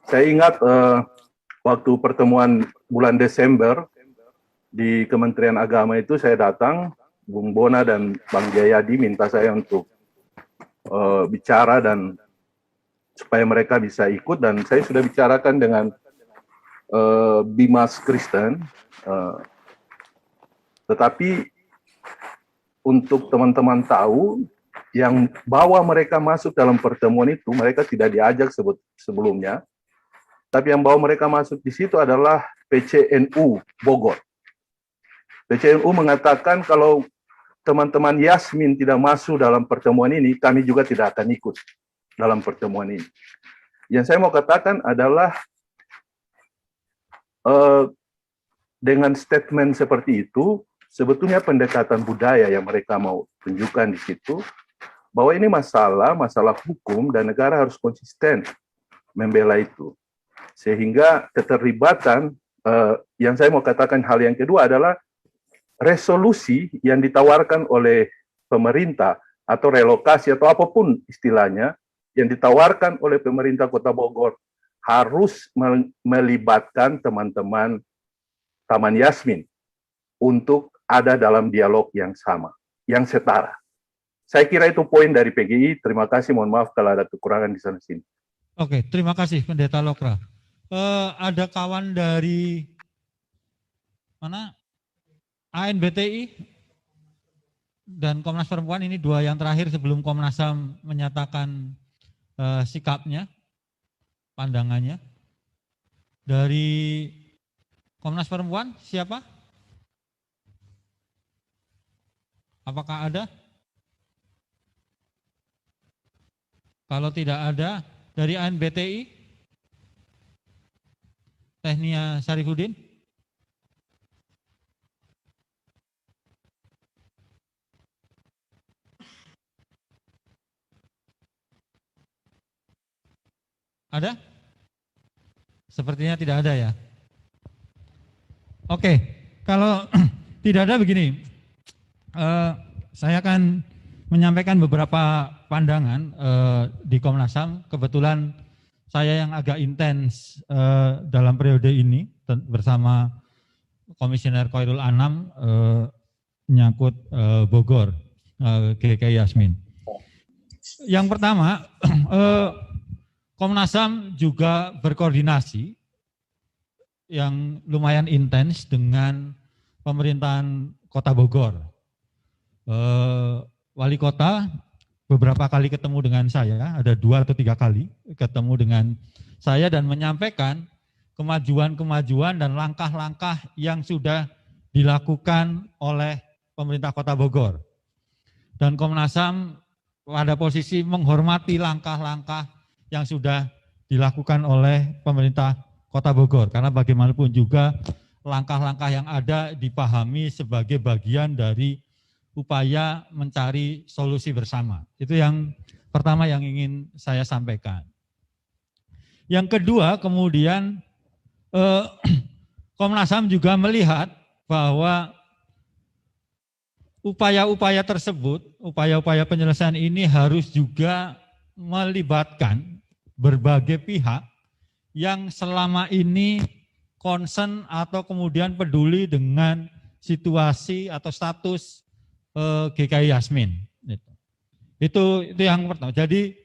Saya ingat waktu pertemuan bulan Desember di Kementerian Agama itu saya datang, Bung Bona dan Bang Jayadi minta saya untuk bicara dan supaya mereka bisa ikut, dan saya sudah bicarakan dengan Bimas Kristen, tetapi untuk teman-teman tahu, yang bawa mereka masuk dalam pertemuan itu, mereka tidak diajak sebelumnya, tapi yang bawa mereka masuk di situ adalah PCNU Bogor. PCNU mengatakan kalau teman-teman Yasmin tidak masuk dalam pertemuan ini, kami juga tidak akan ikut dalam pertemuan ini. Yang saya mau katakan adalah dengan statement seperti itu, sebetulnya pendekatan budaya yang mereka mau tunjukkan di situ, bahwa ini masalah hukum dan negara harus konsisten membela itu. Sehingga keterlibatan, yang saya mau katakan hal yang kedua adalah resolusi yang ditawarkan oleh pemerintah atau relokasi atau apapun istilahnya yang ditawarkan oleh pemerintah Kota Bogor harus melibatkan teman-teman Taman Yasmin untuk ada dalam dialog yang sama, yang setara. Saya kira itu poin dari PGI. Terima kasih, mohon maaf kalau ada kekurangan di sana-sini. Oke, terima kasih Pendeta Lokra. Ada kawan dari mana? ANBTI dan Komnas Perempuan, ini dua yang terakhir sebelum Komnas HAM menyatakan sikapnya, pandangannya. Dari Komnas Perempuan siapa? Apakah ada? Kalau tidak ada, dari ANBTI, Tehnia Syarifuddin. Ada? Sepertinya tidak ada ya. Oke, kalau tidak ada begini, saya akan menyampaikan beberapa pandangan di Komnas HAM. Kebetulan saya yang agak intens dalam periode ini bersama Komisioner Khairul Anam menyangkut Bogor, GKI Yasmin. Yang pertama, Komnas HAM juga berkoordinasi yang lumayan intens dengan pemerintahan Kota Bogor. Wali Kota beberapa kali ketemu dengan saya, ada 2 atau 3 kali ketemu dengan saya dan menyampaikan kemajuan-kemajuan dan langkah-langkah yang sudah dilakukan oleh pemerintah Kota Bogor. Dan Komnas HAM pada posisi menghormati langkah-langkah yang sudah dilakukan oleh pemerintah Kota Bogor, karena bagaimanapun juga langkah-langkah yang ada dipahami sebagai bagian dari upaya mencari solusi bersama. Itu yang pertama yang ingin saya sampaikan. Yang kedua, kemudian Komnas HAM juga melihat bahwa upaya-upaya tersebut, upaya-upaya penyelesaian ini harus juga melibatkan berbagai pihak yang selama ini concern atau kemudian peduli dengan situasi atau status GKI Yasmin. Itu yang pertama. Jadi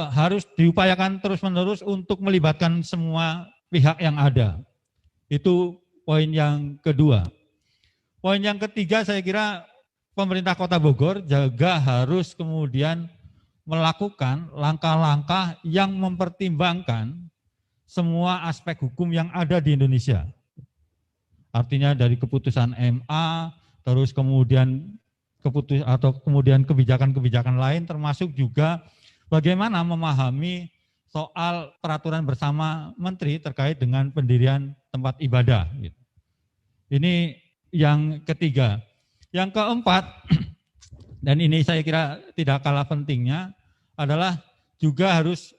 harus diupayakan terus-menerus untuk melibatkan semua pihak yang ada. Itu poin yang kedua. Poin yang ketiga, saya kira pemerintah Kota Bogor juga harus kemudian melakukan langkah-langkah yang mempertimbangkan semua aspek hukum yang ada di Indonesia. Artinya dari keputusan MA, terus kemudian kemudian kebijakan-kebijakan lain, termasuk juga bagaimana memahami soal peraturan bersama menteri terkait dengan pendirian tempat ibadah. Ini yang ketiga. Yang keempat, dan ini saya kira tidak kalah pentingnya, adalah juga harus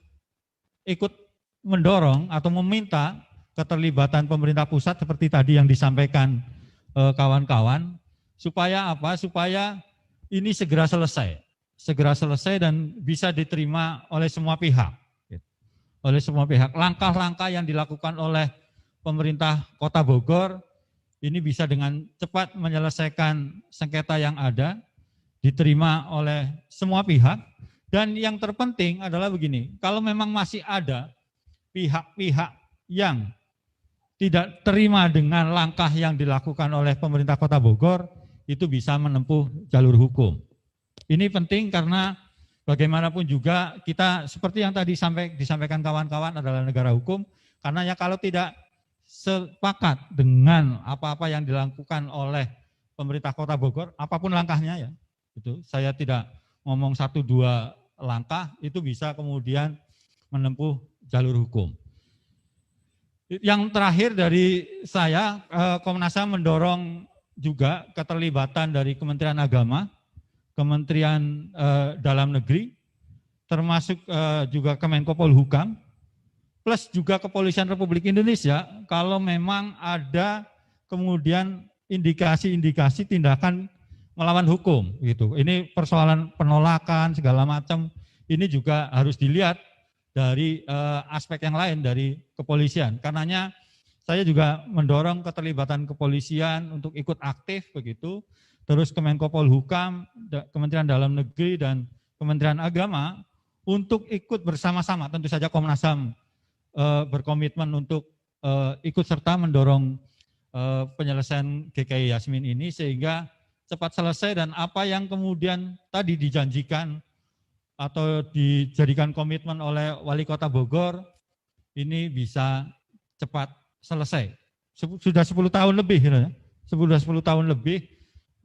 ikut mendorong atau meminta keterlibatan pemerintah pusat seperti tadi yang disampaikan kawan-kawan, supaya apa? Supaya ini segera selesai dan bisa diterima oleh semua pihak. Oleh semua pihak. Langkah-langkah yang dilakukan oleh pemerintah Kota Bogor ini bisa dengan cepat menyelesaikan sengketa yang ada, diterima oleh semua pihak. Dan yang terpenting adalah begini, kalau memang masih ada pihak-pihak yang tidak terima dengan langkah yang dilakukan oleh pemerintah Kota Bogor, itu bisa menempuh jalur hukum. Ini penting karena bagaimanapun juga kita seperti yang tadi disampaikan kawan-kawan adalah negara hukum, karena ya kalau tidak sepakat dengan apa-apa yang dilakukan oleh pemerintah Kota Bogor, apapun langkahnya ya, itu saya tidak ngomong 1-2 langkah, itu bisa kemudian menempuh jalur hukum. Yang terakhir dari saya, Komnas HAM mendorong juga keterlibatan dari Kementerian Agama, Kementerian Dalam Negeri, termasuk juga Kemenko Polhukam, plus juga Kepolisian Republik Indonesia kalau memang ada kemudian indikasi-indikasi tindakan melawan hukum gitu. Ini persoalan penolakan segala macam ini juga harus dilihat dari aspek yang lain dari kepolisian. Karenanya saya juga mendorong keterlibatan kepolisian untuk ikut aktif begitu. Terus Kemenko Polhukam, Kementerian Dalam Negeri dan Kementerian Agama untuk ikut bersama-sama. Tentu saja Komnas HAM berkomitmen untuk ikut serta mendorong penyelesaian GKI Yasmin ini sehingga cepat selesai dan apa yang kemudian tadi dijanjikan atau dijadikan komitmen oleh Wali Kota Bogor ini bisa cepat selesai. Sudah 10 tahun lebih, sudah 10 tahun lebih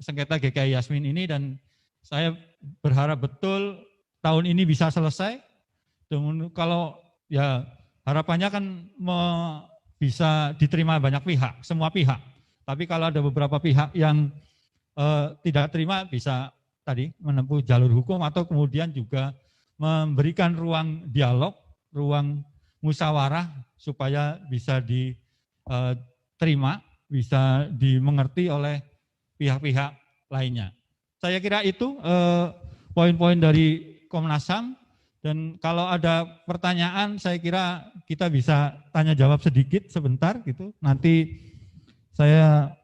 sengketa GKI Yasmin ini dan saya berharap betul tahun ini bisa selesai. Dan kalau ya harapannya kan bisa diterima banyak pihak, semua pihak. Tapi kalau ada beberapa pihak yang tidak terima bisa tadi menempuh jalur hukum atau kemudian juga memberikan ruang dialog, ruang musyawarah supaya bisa diterima, bisa dimengerti oleh pihak-pihak lainnya. Saya kira itu poin-poin dari Komnas HAM dan kalau ada pertanyaan saya kira kita bisa tanya jawab sedikit sebentar gitu. Nanti saya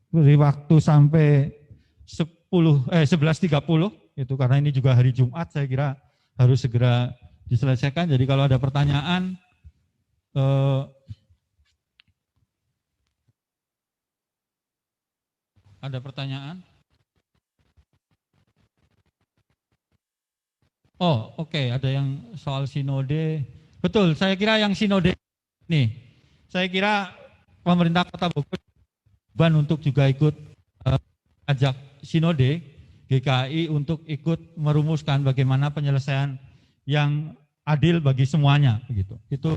beri waktu sampai 11.30 itu karena ini juga hari Jumat saya kira harus segera diselesaikan. Jadi kalau ada pertanyaan Oh, oke, ada yang soal sinode. Betul, saya kira yang sinode nih. Saya kira pemerintah Kota Bogor untuk juga ikut ajak sinode GKI untuk ikut merumuskan bagaimana penyelesaian yang adil bagi semuanya begitu. Itu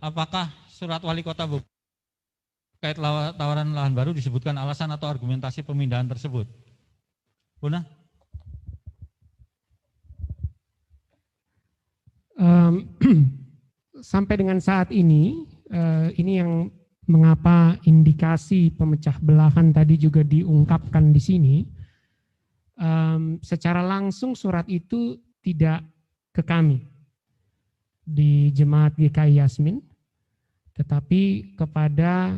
apakah surat Wali Kota Bogor terkait tawaran lahan baru disebutkan alasan atau argumentasi pemindahan tersebut? Buna? Sampai dengan saat ini yang mengapa indikasi pemecah belahan tadi juga diungkapkan di sini. Secara langsung surat itu tidak ke kami di Jemaat GKI Yasmin, tetapi kepada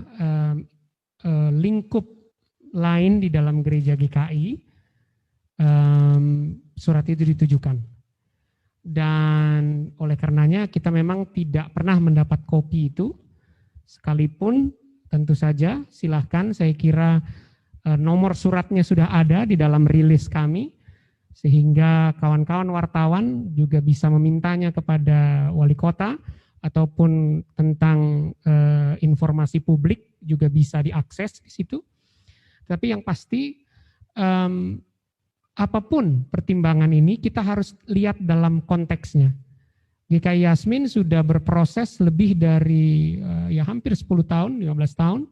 lingkup lain di dalam gereja GKI, surat itu ditujukan. Dan oleh karenanya kita memang tidak pernah mendapat kopi itu, sekalipun tentu saja silahkan, saya kira nomor suratnya sudah ada di dalam rilis kami, sehingga kawan-kawan wartawan juga bisa memintanya kepada wali kota, ataupun tentang informasi publik juga bisa diakses di situ. Tapi yang pasti apapun pertimbangan ini kita harus lihat dalam konteksnya. GKI Yasmin sudah berproses lebih dari hampir 10 tahun, 15 tahun.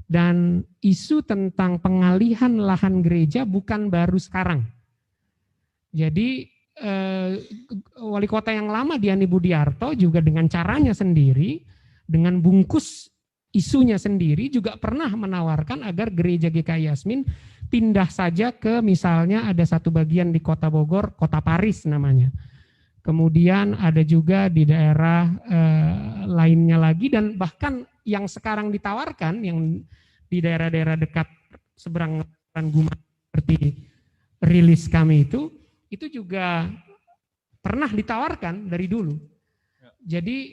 Dan isu tentang pengalihan lahan gereja bukan baru sekarang. Jadi wali kota yang lama Diani Budiarto juga dengan caranya sendiri, dengan bungkus isunya sendiri juga pernah menawarkan agar gereja GKI Yasmin pindah saja ke misalnya ada satu bagian di Kota Bogor, Kota Paris namanya. Kemudian ada juga di daerah lainnya lagi dan bahkan yang sekarang ditawarkan yang di daerah-daerah dekat seberang Guma seperti rilis kami itu juga pernah ditawarkan dari dulu. Jadi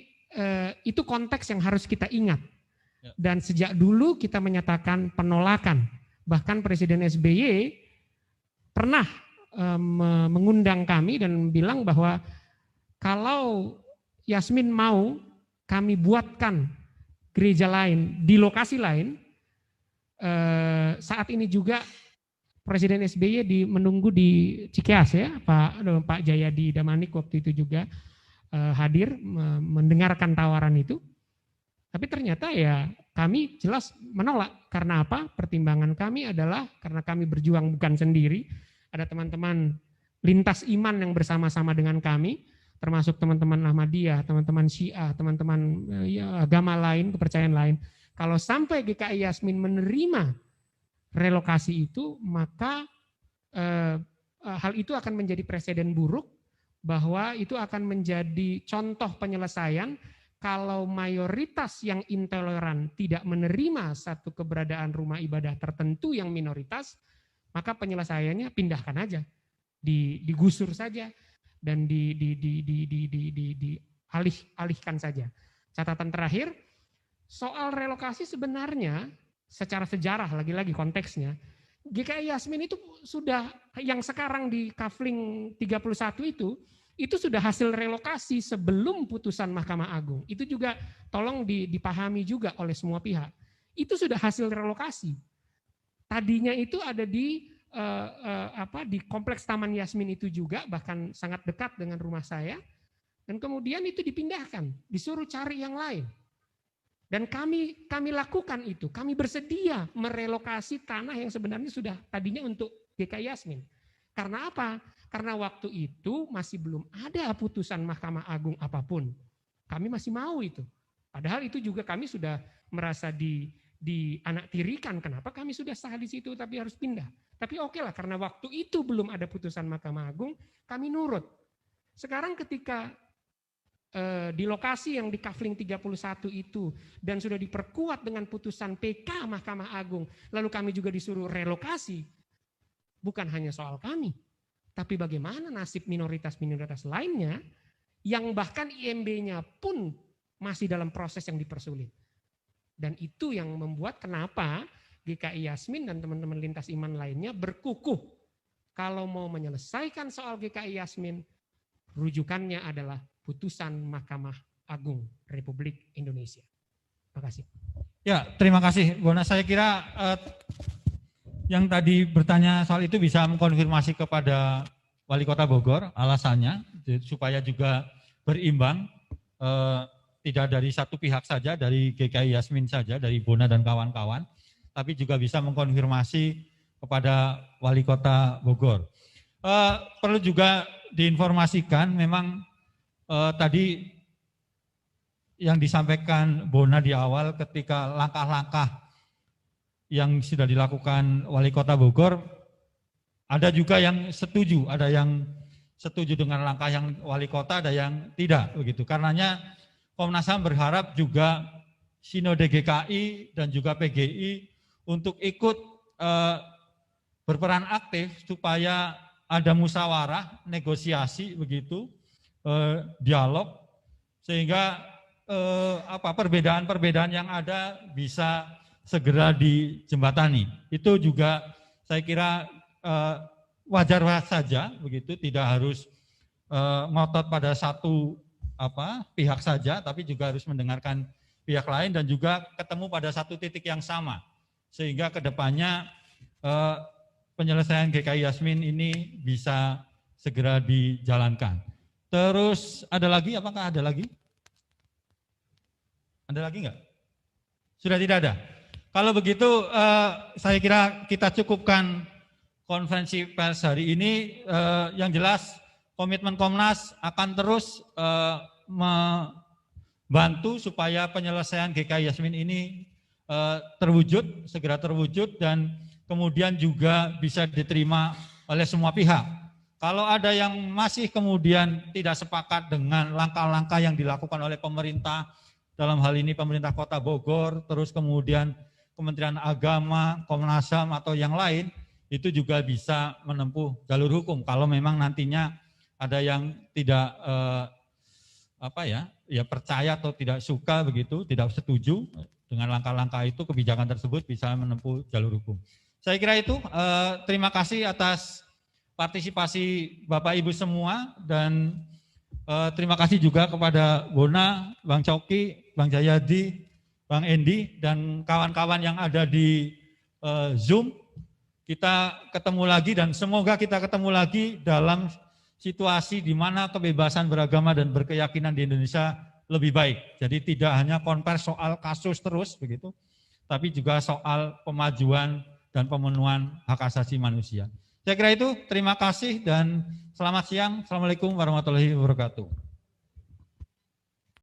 itu konteks yang harus kita ingat. Dan sejak dulu kita menyatakan penolakan. Bahkan Presiden SBY pernah mengundang kami dan bilang bahwa kalau Yasmin mau kami buatkan gereja lain di lokasi lain, saat ini juga Presiden SBY menunggu di Cikeas ya, Pak Jayadi Damanik waktu itu juga hadir mendengarkan tawaran itu. Tapi ternyata ya kami jelas menolak. Karena apa? Pertimbangan kami adalah karena kami berjuang bukan sendiri. Ada teman-teman lintas iman yang bersama-sama dengan kami, termasuk teman-teman Ahmadiyah, teman-teman Syiah, teman-teman agama lain, kepercayaan lain. Kalau sampai GKI Yasmin menerima relokasi itu, maka hal itu akan menjadi presiden buruk, bahwa itu akan menjadi contoh penyelesaian kalau mayoritas yang intoleran tidak menerima satu keberadaan rumah ibadah tertentu yang minoritas, maka penyelesaiannya pindahkan aja, digusur saja dan dialihkan saja. Catatan terakhir, soal relokasi sebenarnya secara sejarah lagi-lagi konteksnya, GKI Yasmin itu sudah yang sekarang di Kafling 31 itu sudah hasil relokasi sebelum putusan Mahkamah Agung. Itu juga tolong dipahami juga oleh semua pihak. Itu sudah hasil relokasi. Tadinya itu ada di Kompleks Taman Yasmin itu juga, bahkan sangat dekat dengan rumah saya. Dan kemudian itu dipindahkan, disuruh cari yang lain. Dan kami lakukan itu. Kami bersedia merelokasi tanah yang sebenarnya sudah tadinya untuk GKI Yasmin. Karena apa? Karena waktu itu masih belum ada putusan Mahkamah Agung apapun. Kami masih mau itu. Padahal itu juga kami sudah merasa dianaktirikan. Kenapa kami sudah sah di situ tapi harus pindah. Tapi oke lah, karena waktu itu belum ada putusan Mahkamah Agung, kami nurut. Sekarang ketika di lokasi yang di Kafling 31 itu dan sudah diperkuat dengan putusan PK Mahkamah Agung, lalu kami juga disuruh relokasi, bukan hanya soal kami, tapi bagaimana nasib minoritas-minoritas lainnya yang bahkan IMB-nya pun masih dalam proses yang dipersulit. Dan itu yang membuat kenapa GKI Yasmin dan teman-teman lintas iman lainnya berkukuh kalau mau menyelesaikan soal GKI Yasmin, rujukannya adalah putusan Mahkamah Agung Republik Indonesia. Terima kasih. Ya, terima kasih. Bona, saya kira yang tadi bertanya soal itu bisa mengkonfirmasi kepada Wali Kota Bogor alasannya, supaya juga berimbang, tidak dari satu pihak saja, dari GKI Yasmin saja, dari Bona dan kawan-kawan, tapi juga bisa mengkonfirmasi kepada Wali Kota Bogor. Perlu juga diinformasikan, memang tadi yang disampaikan Bona di awal ketika langkah-langkah yang sudah dilakukan Wali Kota Bogor, ada juga yang setuju, ada yang setuju dengan langkah yang Wali Kota, ada yang tidak begitu. Karenanya Komnas HAM berharap juga Sinode GKI dan juga PGI untuk ikut berperan aktif supaya ada musyawarah, negosiasi begitu, dialog, sehingga perbedaan-perbedaan yang ada bisa segera dijembatani. Itu juga saya kira wajar saja begitu, tidak harus ngotot pada satu pihak saja, tapi juga harus mendengarkan pihak lain dan juga ketemu pada satu titik yang sama, sehingga kedepannya penyelesaian GKI Yasmin ini bisa segera dijalankan. Terus ada lagi, apakah ada lagi? Ada lagi enggak? Sudah tidak ada. Kalau begitu saya kira kita cukupkan konferensi pers hari ini. Yang jelas komitmen Komnas akan terus membantu supaya penyelesaian GKI Yasmin ini terwujud, segera terwujud, dan kemudian juga bisa diterima oleh semua pihak. Kalau ada yang masih kemudian tidak sepakat dengan langkah-langkah yang dilakukan oleh pemerintah, dalam hal ini pemerintah Kota Bogor, terus kemudian Kementerian Agama, Komnas HAM atau yang lain, itu juga bisa menempuh jalur hukum. Kalau memang nantinya ada yang tidak percaya atau tidak suka begitu, tidak setuju dengan langkah-langkah itu, kebijakan tersebut bisa menempuh jalur hukum. Saya kira itu. Terima kasih atas partisipasi Bapak Ibu semua, dan terima kasih juga kepada Bona, Bang Coki, Bang Jayadi, Bang Endi, dan kawan-kawan yang ada di Zoom. kita ketemu lagi dan semoga kita ketemu lagi dalam situasi di mana kebebasan beragama dan berkeyakinan di Indonesia lebih baik. Jadi tidak hanya konvers soal kasus terus begitu, tapi juga soal pemajuan dan pemenuhan hak asasi manusia. Saya kira itu, terima kasih dan selamat siang. Assalamualaikum warahmatullahi wabarakatuh.